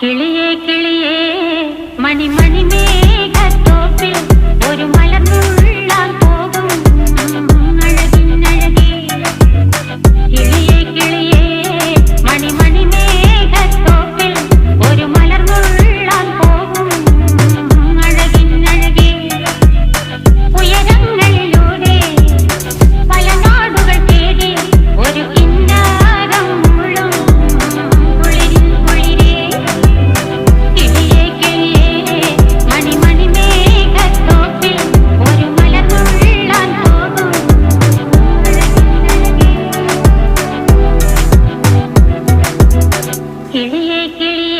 കിളിയേ കിളിയേ മണിമണി മേഘത്തോപ്പിൽ ഒരു മലർന്നുള്ളാൻ പോകും അഴകിനഴകേ. കിളിയേ കിളിയേ മണിമണി മേഘത്തോപ്പിൽ ഒരു മലർന്നുള്ളാൻ പോകും അഴകിനഴകേ. ഉയരങ്ങളിലൂടെ പല നാടുകൾ തേടി ഒരു കിന്നാരം മുഴും കുളിരിൻ കുളിരേ. കിളിയേ കിളിയേ മണിമണി മേഘത്തോപ്പിൽ ഒരു മലർന്നുള്ളാൻ പോകും അഴകിനഴകേ. കിളിയേ കിളിയേ